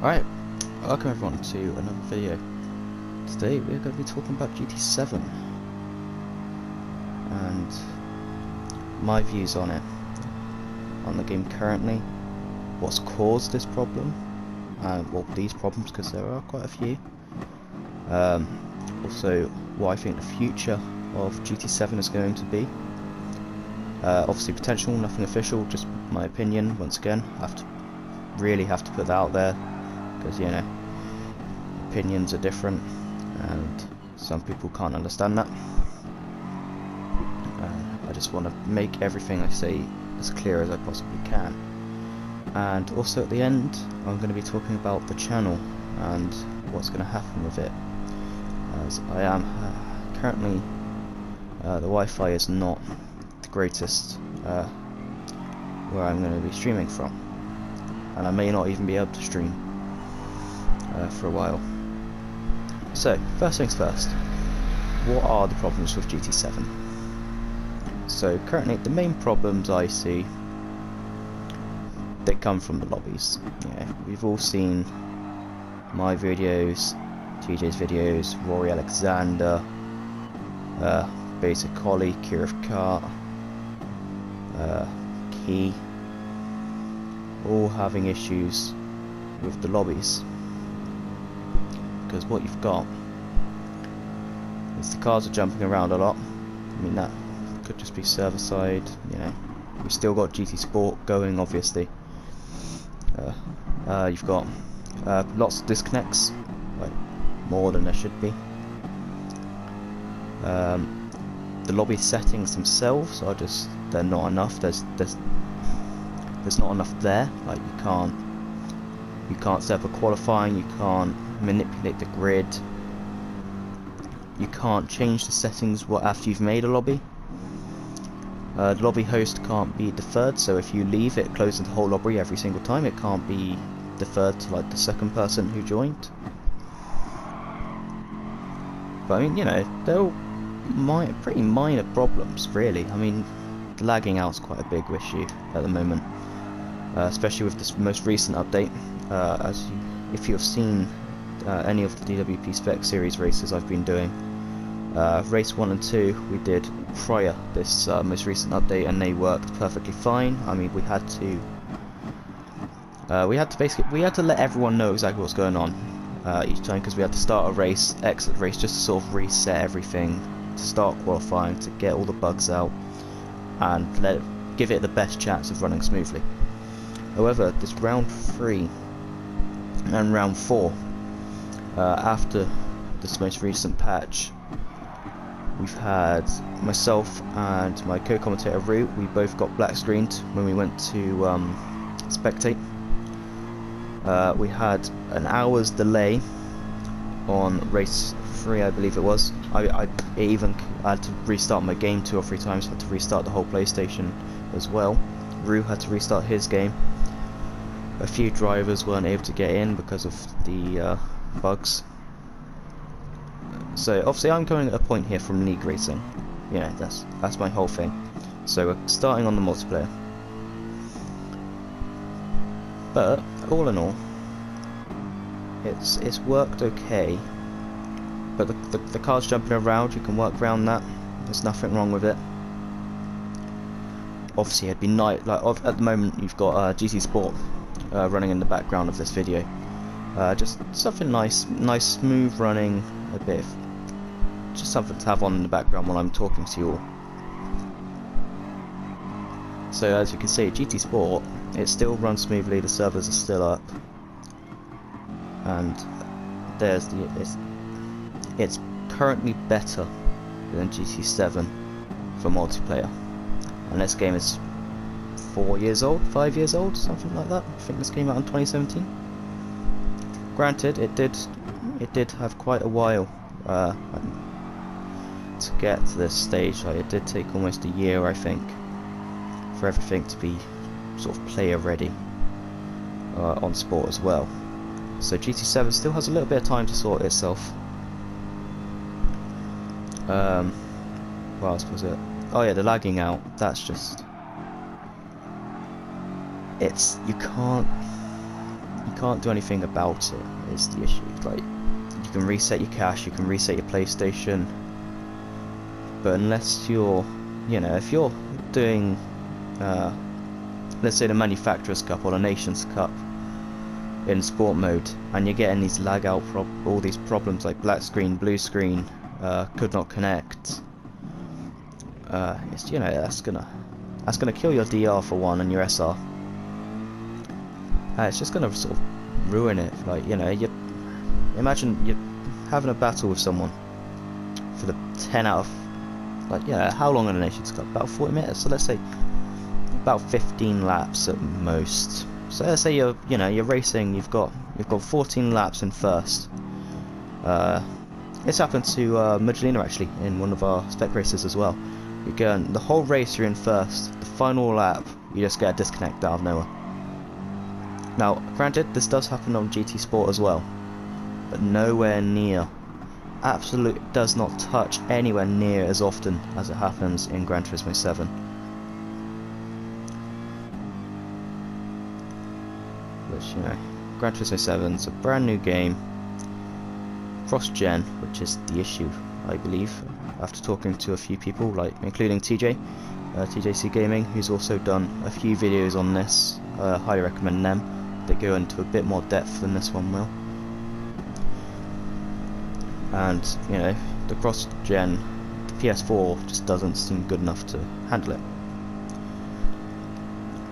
Alright, welcome everyone to another video. Today we're going to be talking about GT7 and my views on it, on the game currently, what's caused this problem, well, these problems, because there are quite a few. Also what I think the future of GT7 is going to be. Obviously potential, nothing official, just my opinion. Once again, really have to put that out there, because you know, opinions are different and some people can't understand that. I just want to make everything I say as clear as I possibly can. And also at the end I'm going to be talking about the channel and what's going to happen with it, as I am currently the Wi-Fi is not the greatest where I'm going to be streaming from, and I may not even be able to stream for a while. So first things first, what are the problems with GT7? So currently the main problems I see, they come from the lobbies. Yeah, we've all seen my videos, TJ's videos, Rory Alexander, Basic Collie, Kirif Kart, Key, all having issues with the lobbies. Because what you've got is the cars are jumping around a lot. I mean, that could just be server side, you know. We've still got GT Sport going, obviously. You've got lots of disconnects, like more than there should be. The lobby settings themselves are just, they're not enough. There's not enough there. Like you can't set up a qualifying, you can't manipulate the grid, you can't change the settings after you've made a lobby. The lobby host can't be deferred, so if you leave, it closes the whole lobby every single time. It can't be deferred to like the second person who joined. But I mean, you know, they're all pretty minor problems, really. I mean, lagging out's quite a big issue at the moment, especially with this most recent update. If you have seen any of the DWP Spec Series races I've been doing, race 1 and 2 we did prior this most recent update, and they worked perfectly fine. I mean, we had to let everyone know exactly what's going on each time, because we had to start a race, exit the race, just to sort of reset everything, to start qualifying, to get all the bugs out, and give it the best chance of running smoothly. However, this round 3 and round 4, after this most recent patch, we've had myself and my co-commentator Root, we both got black screened when we went to spectate. We had an hour's delay on race 3, I believe it was. I had to restart my game 2 or 3 times. I had to restart the whole PlayStation as well. Rue had to restart his game. A few drivers weren't able to get in because of the bugs. So obviously I'm coming at a point here from League Racing. Yeah, that's my whole thing. So we're starting on the multiplayer. But all in all, it's worked okay. But the car's jumping around, you can work around that. There's nothing wrong with it. Obviously it'd be nice, like at the moment you've got GT Sport running in the background of this video. Just something nice, smooth running, a bit of, just something to have on in the background while I'm talking to you all. So as you can see, GT Sport, it still runs smoothly, the servers are still up, and there's it's currently better than GT7 for multiplayer, and this game is 4 years old, 5 years old, something like that. I think this came out in 2017. Granted, it did have quite a while to get to this stage. Like, it did take almost a year, I think, for everything to be sort of player ready on Sport as well. So GT7 still has a little bit of time to sort itself. What else was it? Oh yeah, the lagging out. That's just, you can't you can't do anything about it, is the issue. Like, you can reset your cache, you can reset your PlayStation, but unless you're, you know, if you're doing, let's say the Manufacturers Cup or the Nations Cup in sport mode, and you're getting these lag out, all these problems like black screen, blue screen, could not connect, it's, you know, that's gonna kill your DR for one and your SR. It's just gonna sort of ruin it. Like, you know, you imagine you're having a battle with someone for the 10 out of, like, yeah, how long in the Nations Cup? About 40 minutes. So let's say about 15 laps at most. So let's say you're racing. You've got 14 laps in first. It's happened to Magdalena actually in one of our spec races as well. You're going the whole race. You're in first. The final lap, you just get a disconnect out of nowhere. Now, granted, this does happen on GT Sport as well, but nowhere near. Absolutely does not touch anywhere near as often as it happens in Gran Turismo 7. Which, you know, Gran Turismo 7 is a brand new game, cross-gen, which is the issue, I believe, after talking to a few people, like including TJ, TJC Gaming, who's also done a few videos on this. Highly recommend them. They go into a bit more depth than this one will. And, you know, the cross-gen, the PS4 just doesn't seem good enough to handle it.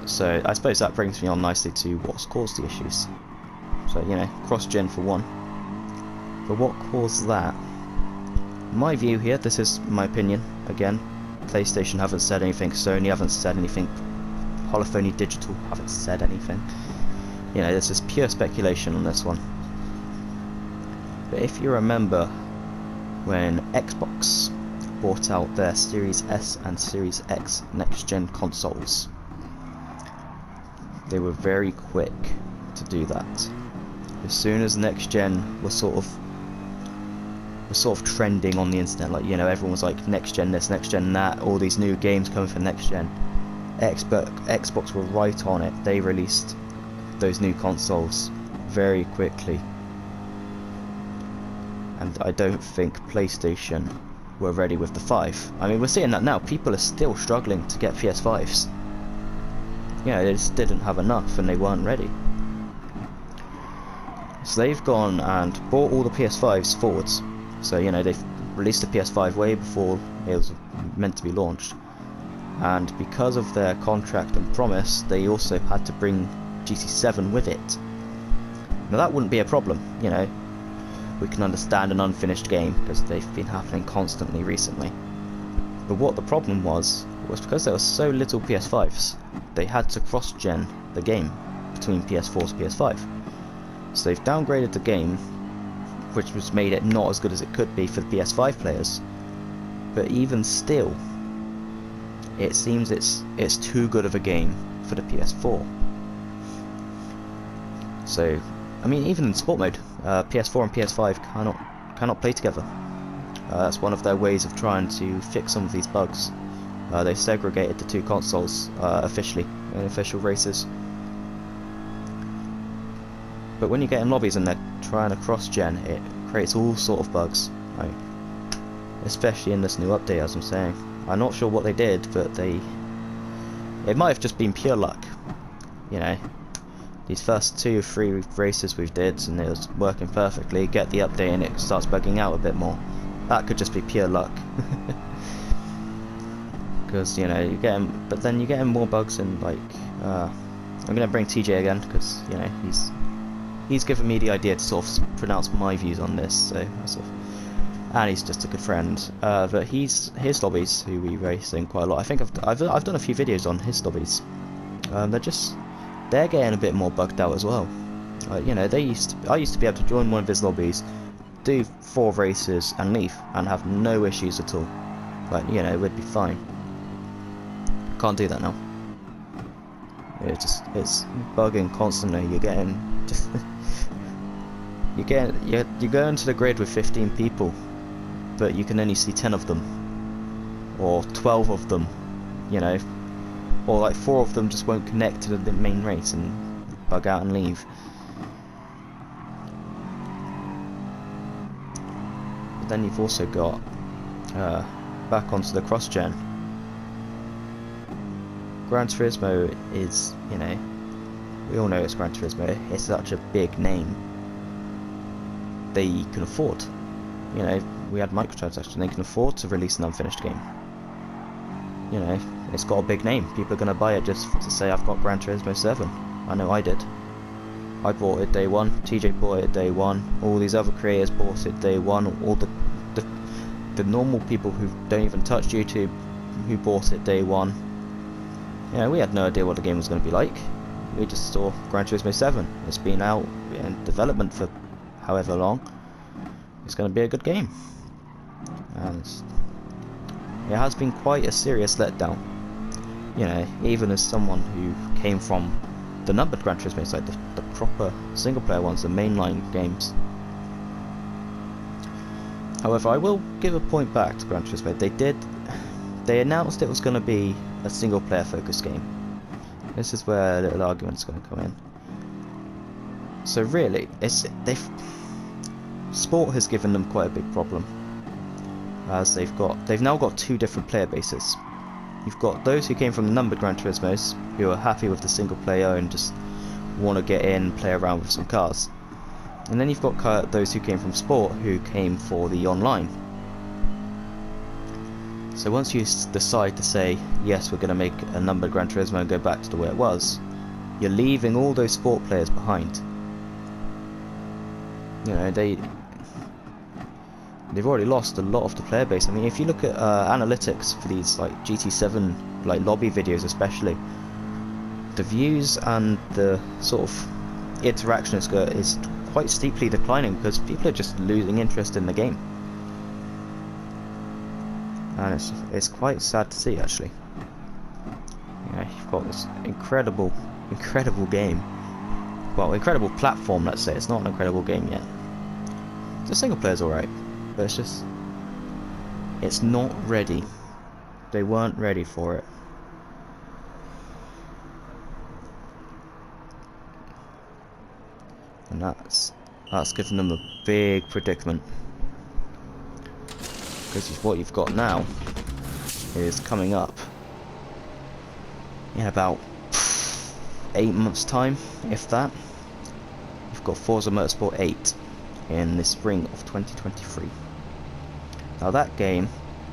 So I suppose that brings me on nicely to what's caused the issues. So, you know, cross-gen for one. But what caused that? My view here, this is my opinion, again, PlayStation haven't said anything, Sony haven't said anything, Holophony Digital haven't said anything. You know, this is pure speculation on this one. But if you remember when Xbox brought out their Series S and Series X next-gen consoles, they were very quick to do that. As soon as next-gen was sort of trending on the internet, like, you know, everyone was like next-gen this, next-gen that, all these new games coming for next-gen. Xbox were right on it. They released those new consoles very quickly. And I don't think PlayStation were ready with the 5. I mean, we're seeing that now. People are still struggling to get PS5s. You know, they just didn't have enough and they weren't ready. So they've gone and brought all the PS5s forwards. So, you know, they've released the PS5 way before it was meant to be launched. And because of their contract and promise, they also had to bring GT7 with it. Now that wouldn't be a problem, you know. We can understand an unfinished game because they've been happening constantly recently. But what the problem was because there were so little PS5s, they had to cross-gen the game between PS4 to PS5. So they've downgraded the game, which was made it not as good as it could be for the PS5 players. But even still, it seems it's too good of a game for the PS4. So, I mean, even in sport mode, PS4 and PS5 cannot play together. That's one of their ways of trying to fix some of these bugs. They segregated the two consoles officially in official races. But when you get in lobbies and they're trying to cross-gen, it creates all sort of bugs. Like, especially in this new update, as I'm saying. I'm not sure what they did, but it might have just been pure luck. You know, these first 2 or 3 races we've did and it was working perfectly, get the update and it starts bugging out a bit more. That could just be pure luck. Because, you know, but then you're getting more bugs and, like, I'm gonna bring TJ again because, you know, he's given me the idea to sort of pronounce my views on this, so and he's just a good friend. But his lobbies, who we race in quite a lot. I think I've done a few videos on his lobbies. They're getting a bit more bugged out as well. You know, I used to be able to join one of his lobbies, do 4 races and leave and have no issues at all. Like, you know, we'd be fine. Can't do that now. It's bugging constantly. You're getting you go into the grid with 15 people, but you can only see 10 of them, or 12 of them, you know, or like 4 of them just won't connect to the main race and bug out and leave. then you've also got back onto the cross-gen. Gran Turismo is, you know, we all know it's Gran Turismo. It's such a big name. They can afford, you know, we had microtransactions. They can afford to release an unfinished game. You know, it's got a big name. People are going to buy it just to say, I've got Gran Turismo 7. I know I did. I bought it day one. TJ bought it day one. All these other creators bought it day one. All the normal people who don't even touch YouTube, who bought it day one. You know, we had no idea what the game was going to be like. We just saw Gran Turismo 7. It's been out in development for however long. It's going to be a good game. And it has been quite a serious letdown. You know, even as someone who came from the numbered Gran Turismo side, the proper single player ones, the mainline games. However, I will give a point back to Gran Turismo. They announced it was going to be a single player focused game. This is where a little argument's going to come in. So really, sport has given them quite a big problem, as they've now got two different player bases. You've got those who came from the numbered Gran Turismos, who are happy with the single player and just want to get in, play around with some cars. And then you've got those who came from sport, who came for the online. So once you decide to say, yes, we're going to make a numbered Gran Turismo and go back to the way it was, you're leaving all those sport players behind. You know, they've already lost a lot of the player base. I mean, if you look at analytics for these like GT7 like lobby videos especially, the views and the sort of interaction is quite steeply declining because people are just losing interest in the game. And it's quite sad to see, actually. You know, you've got this incredible game. Well, incredible platform, let's say. It's not an incredible game yet. The single player's alright, but it's not ready. They weren't ready for it. And that's given them a big predicament. Because what you've got now is coming up in about 8 months' time, if that. You've got Forza Motorsport 8 in the spring of 2023. Now that game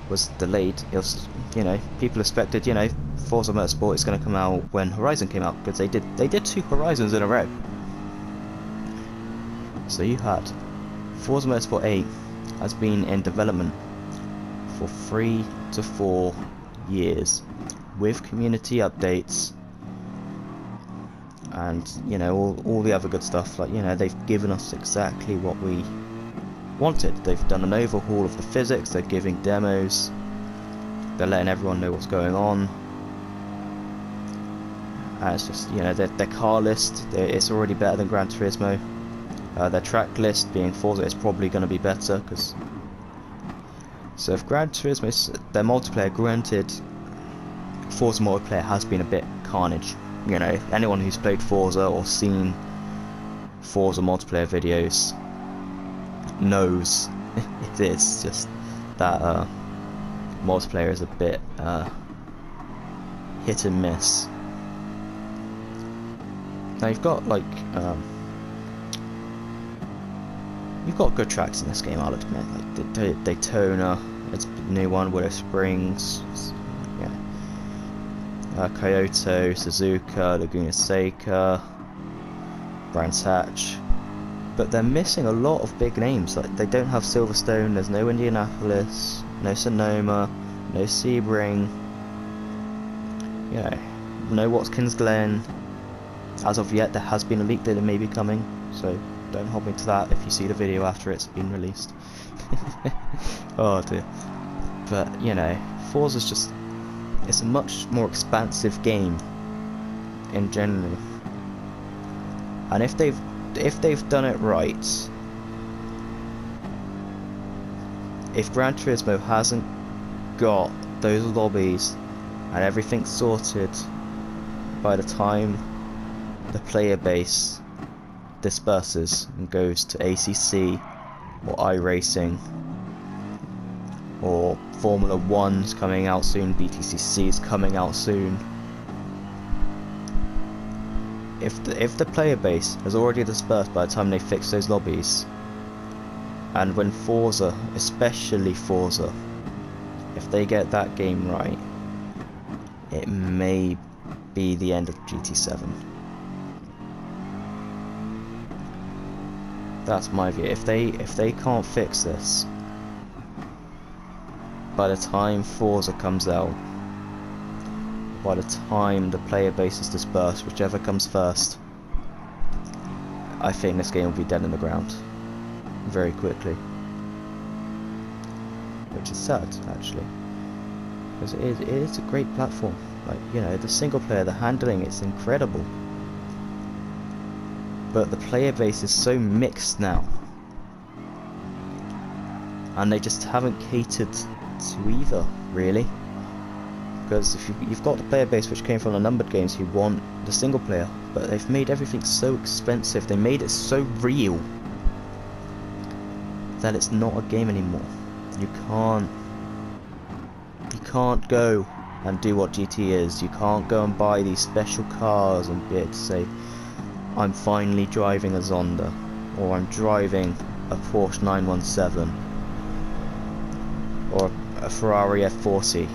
was delayed. It was, you know, people expected, you know, Forza Motorsport is going to come out when Horizon came out, because they did 2 Horizons in a row. So you had Forza Motorsport 8 has been in development for 3 to 4 years, with community updates and, you know, all the other good stuff. Like, you know, they've given us exactly what we wanted. They've done an overhaul of the physics, they're giving demos, they're letting everyone know what's going on. And it's just, you know, their car list, it's already better than Gran Turismo. Their track list, being Forza, is probably going to be better, because so if Gran Turismo, their multiplayer, granted, Forza multiplayer has been a bit carnage. You know, anyone who's played Forza or seen Forza multiplayer videos knows it is just that multiplayer is a bit hit and miss. Now you've got like you've got good tracks in this game, I'll admit. Like Daytona, it's a new one, Willow Springs, yeah. Kyoto, Suzuka, Laguna Seca, Brands Hatch. But they're missing a lot of big names. Like, they don't have Silverstone, there's no Indianapolis, no Sonoma, no Sebring, you know, no Watkins Glen. As of yet, there has been a leak that it may be coming, so don't hold me to that if you see the video after it's been released. Oh dear. But, you know, Forza's just, it's a much more expansive game in general. And if they've done it right, if Gran Turismo hasn't got those lobbies and everything sorted by the time the player base disperses and goes to ACC or iRacing or Formula 1's coming out soon, BTCC's coming out soon. If the player base has already dispersed by the time they fix those lobbies, and when Forza, especially Forza, if they get that game right, it may be the end of GT7. That's my view. If they can't fix this by the time Forza comes out, by the time the player base is dispersed, whichever comes first, I think this game will be dead in the ground very quickly, which is sad actually, because it is a great platform. Like, you know, the single player, the handling, it's incredible, but the player base is so mixed now, and they just haven't catered to either, really. Because if you've got the player base which came from the numbered games who want the single player, but they've made everything so expensive, they made it so real that it's not a game anymore. You can't go and do what GT is. You can't go and buy these special cars and be able to say, I'm finally driving a Zonda, or I'm driving a Porsche 917, or a Ferrari F40,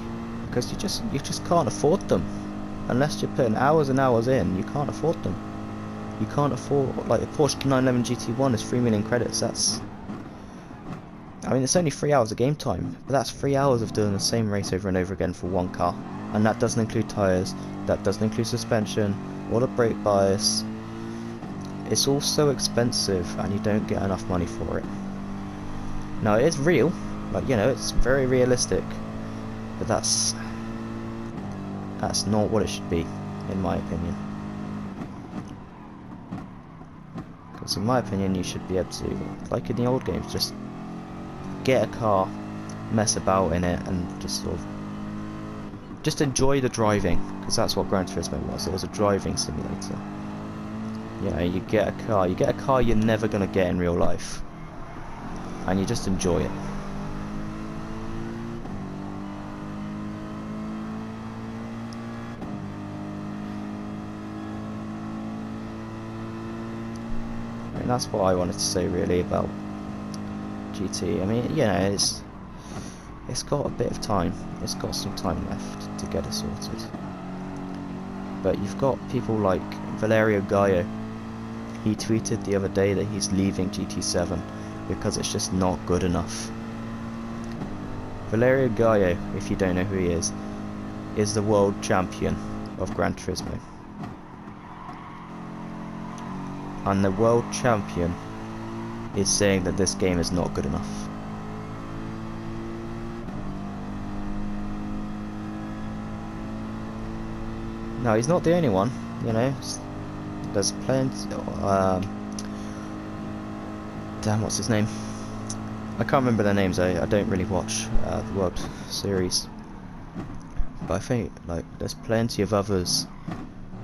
because you just can't afford them. Unless you're putting hours and hours in, you can't afford them. You can't afford, like, a Porsche 911 GT1 is 3 million credits. That's, I mean, it's only 3 hours of game time, but that's 3 hours of doing the same race over and over again for one car, and that doesn't include tyres, that doesn't include suspension, or the brake bias. It's all so expensive, and you don't get enough money for it. Now, it is real, like, you know, it's very realistic, but that's not what it should be, in my opinion. Because in my opinion, you should be able to, like in the old games, just get a car, mess about in it, and just sort of just enjoy the driving, because that's what Gran Turismo was. It was a driving simulator. You know, you get a car you're never gonna get in real life, and you just enjoy it. And that's what I wanted to say really about GT. I mean, you know, it's got a bit of time. It's got some time left to get it sorted. But you've got people like Valerio Gallo. He tweeted the other day that he's leaving GT7 because it's just not good enough. Valerio Gallo, if you don't know who he is the world champion of Gran Turismo. And the world champion is saying that this game is not good enough. No, he's not the only one, you know. There's plenty. Damn, what's his name? I can't remember their names. I don't really watch the World Series, but I think like there's plenty of others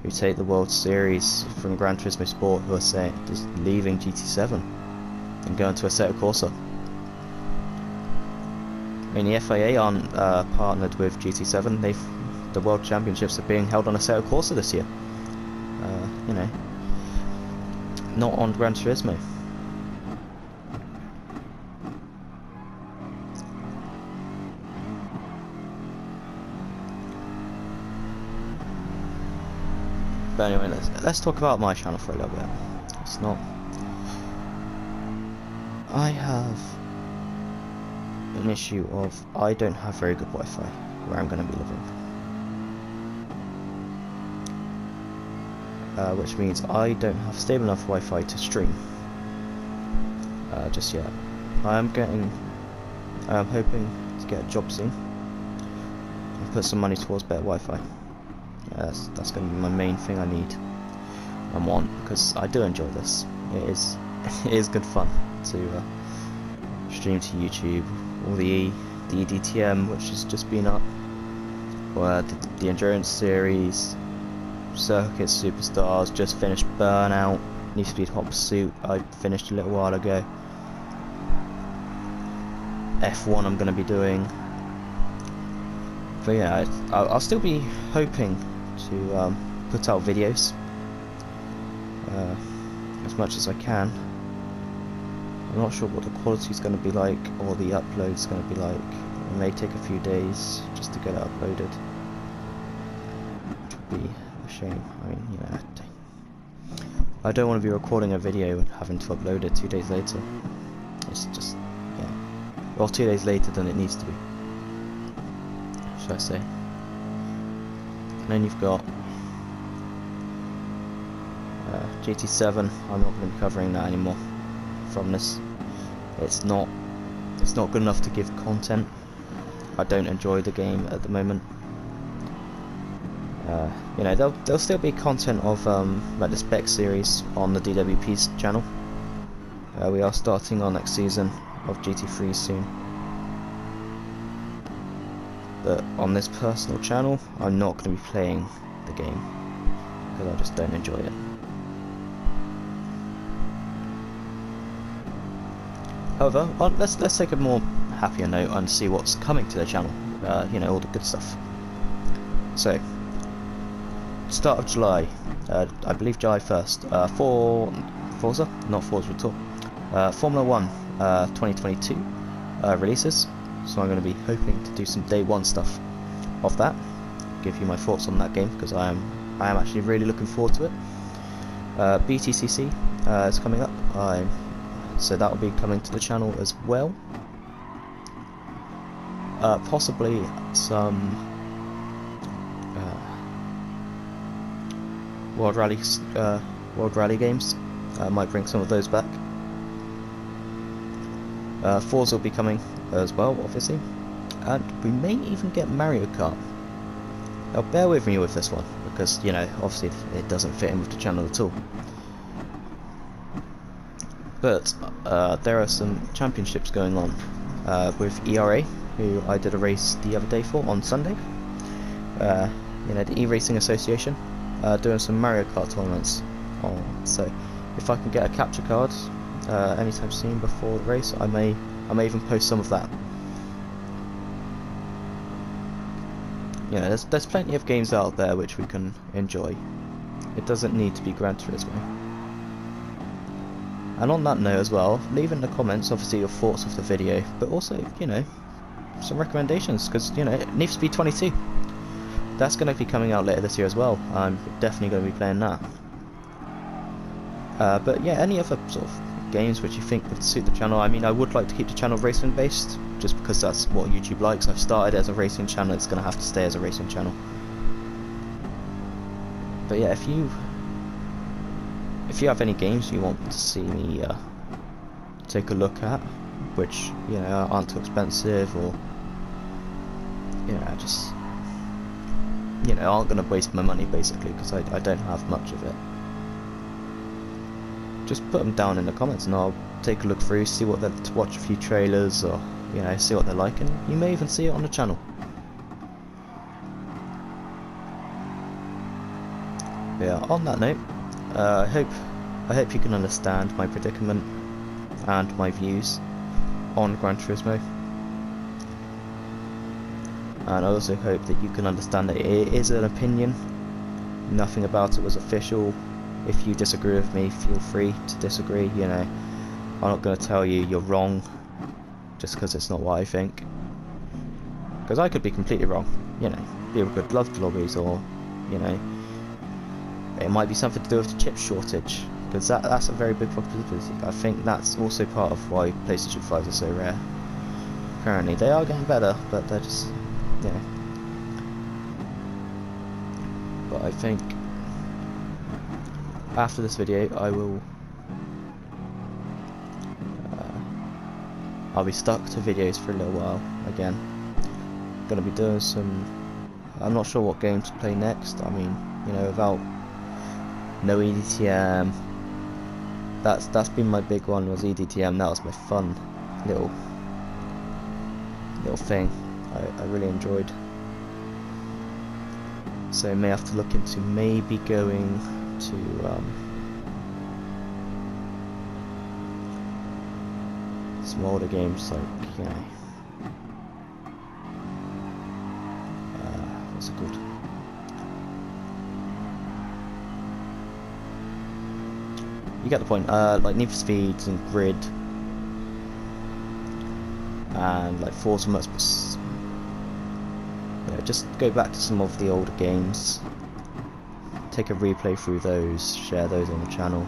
who take the World Series from Gran Turismo Sport who are saying just leaving GT7 and going to Assetto Corsa. I mean, the FIA aren't partnered with GT7. The World Championships are being held on Assetto Corsa this year. You know, not on Gran Turismo. But anyway, let's talk about my channel for a little bit. It's not. I have an issue of I don't have very good Wi-Fi where I'm going to be living, which means I don't have stable enough Wi-Fi to stream just yet. I am hoping to get a job soon and put some money towards better Wi-Fi. That's going to be my main thing I need and want, because I do enjoy this. It is good fun to stream to YouTube, or the EDTM, which has just been up, or the Endurance Series, Circuit Superstars, just finished Burnout, Need for Speed Hot Pursuit, I finished a little while ago. F1 I'm going to be doing. But yeah, I'll still be hoping to put out videos as much as I can. I'm not sure what the quality is going to be like, or the upload is going to be like. It may take a few days just to get it uploaded, which would be a shame. I mean, you know, I don't want to be recording a video and having to upload it 2 days later. It's just, yeah, well, 2 days later than it needs to be, should I say. And then you've got GT7. I'm not going to be covering that anymore from this. It's not good enough to give content. I don't enjoy the game at the moment. You know, there'll still be content of like the spec series on the DWP's channel. We are starting our next season of GT3 soon. But on this personal channel, I'm not going to be playing the game because I just don't enjoy it. However, let's take a more happier note and see what's coming to the channel. You know, all the good stuff. So, start of July, I believe July 1st, Forza, not Forza at all, Formula 1 2022 releases. So I'm going to be hoping to do some day one stuff of that, give you my thoughts on that game, because I am actually really looking forward to it. BTCC is coming up, so that will be coming to the channel as well. Possibly some World Rally games. I might bring some of those back. Forza will be coming as well, obviously, and we may even get Mario Kart. Now bear with me with this one, because, you know, obviously it doesn't fit in with the channel at all. But there are some championships going on with ERA, who I did a race the other day for on Sunday. You know, the E-Racing Association, doing some Mario Kart tournaments. So if I can get a capture card anytime soon before the race, I may even post some of that. You know, there's plenty of games out there which we can enjoy. It doesn't need to be Gran Turismo. And on that note as well, leave in the comments obviously your thoughts of the video, but also, you know, some recommendations, because, you know, it needs to be 22. That's going to be coming out later this year as well. I'm definitely going to be playing that. But yeah, any other sort of games which you think would suit the channel. I mean, I would like to keep the channel racing based, just because that's what YouTube likes. I've started as a racing channel, it's going to have to stay as a racing channel. But yeah, if you have any games you want to see me take a look at, which, you know, aren't too expensive, or, you know, just, you know, aren't going to waste my money basically, because I don't have much of it, just put them down in the comments and I'll take a look through, see what they're, to watch a few trailers, or, you know, see what they're like, and you may even see it on the channel. But yeah, on that note, I hope you can understand my predicament and my views on Gran Turismo, and I also hope that you can understand that it is an opinion. Nothing about it was official. If you disagree with me, feel free to disagree. You know, I'm not going to tell you you're wrong just because it's not what I think, because I could be completely wrong. You know, people could love the lobbies, or, you know, it might be something to do with the chip shortage, because that's a very big possibility. I think that's also part of why PlayStation 5s are so rare. Currently, they are getting better, but they're just, you know. But I think after this video, I'll be stuck to videos for a little while again. Gonna be doing some. I'm not sure what game to play next. I mean, you know, without no EDTM. That's been my big one, was EDTM. That was my fun little thing. I really enjoyed. So may have to look into maybe going to some older games, like, you know, what's it called? You get the point. Like Need for Speed and Grid, and like Forza Motorsport. Yeah, just go back to some of the older games, take a replay through those, share those on the channel.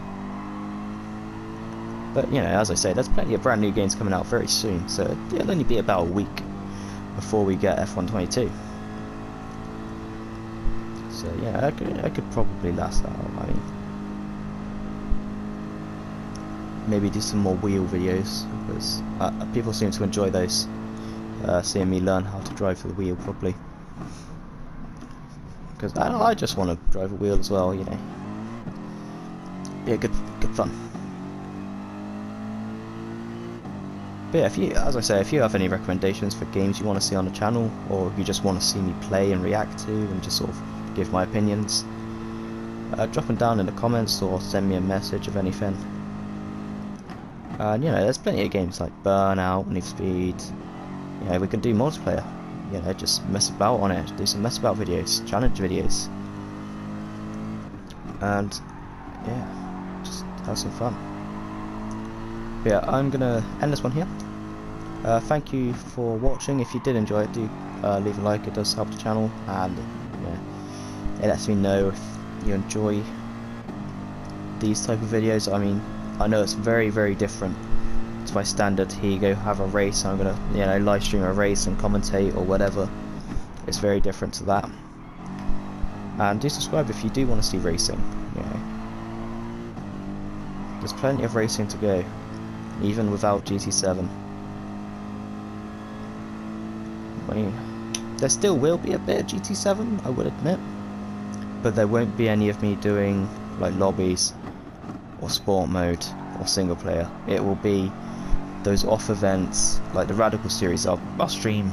But you know, as I say, there's plenty of brand new games coming out very soon, so it'll only be about a week before we get F122. So yeah, I could probably last that out. I mean, maybe do some more wheel videos, because people seem to enjoy those, seeing me learn how to drive the wheel properly. Because I just want to drive a wheel as well, you know. Yeah, good fun. But yeah, as I say, if you have any recommendations for games you want to see on the channel, or you just want to see me play and react to, and just sort of give my opinions, drop them down in the comments or send me a message of anything. And you know, there's plenty of games like Burnout, Need for Speed. You know, we can do multiplayer. You know, just mess about on it, do some mess about videos, challenge videos, and yeah, just have some fun. But yeah, I'm gonna end this one here. Thank you for watching. If you did enjoy it, do leave a like. It does help the channel, and yeah, it lets me know if you enjoy these type of videos. I mean, I know it's very different to my standard. Here you go, have a race. I'm gonna, you know, live stream a race and commentate or whatever. It's very different to that. And do subscribe if you do want to see racing. You know, there's plenty of racing to go, even without GT7. I mean, there still will be a bit of GT7, I would admit, but there won't be any of me doing like lobbies or sport mode or single player. It will be those off events like the Radical series. I'll stream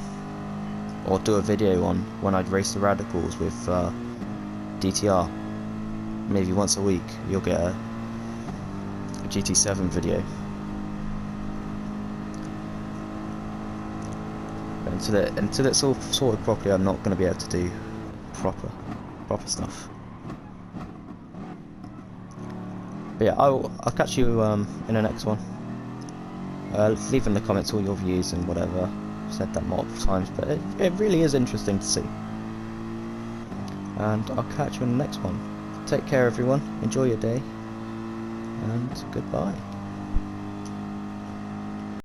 or do a video on when I'd race the Radicals with DTR. Maybe once a week you'll get a GT7 video. Until it's all sorted properly, I'm not going to be able to do proper stuff. But yeah, I'll catch you in the next one. Leave in the comments all your views and whatever. I've said that multiple times, but it really is interesting to see. And I'll catch you in the next one. Take care, everyone. Enjoy your day, and goodbye.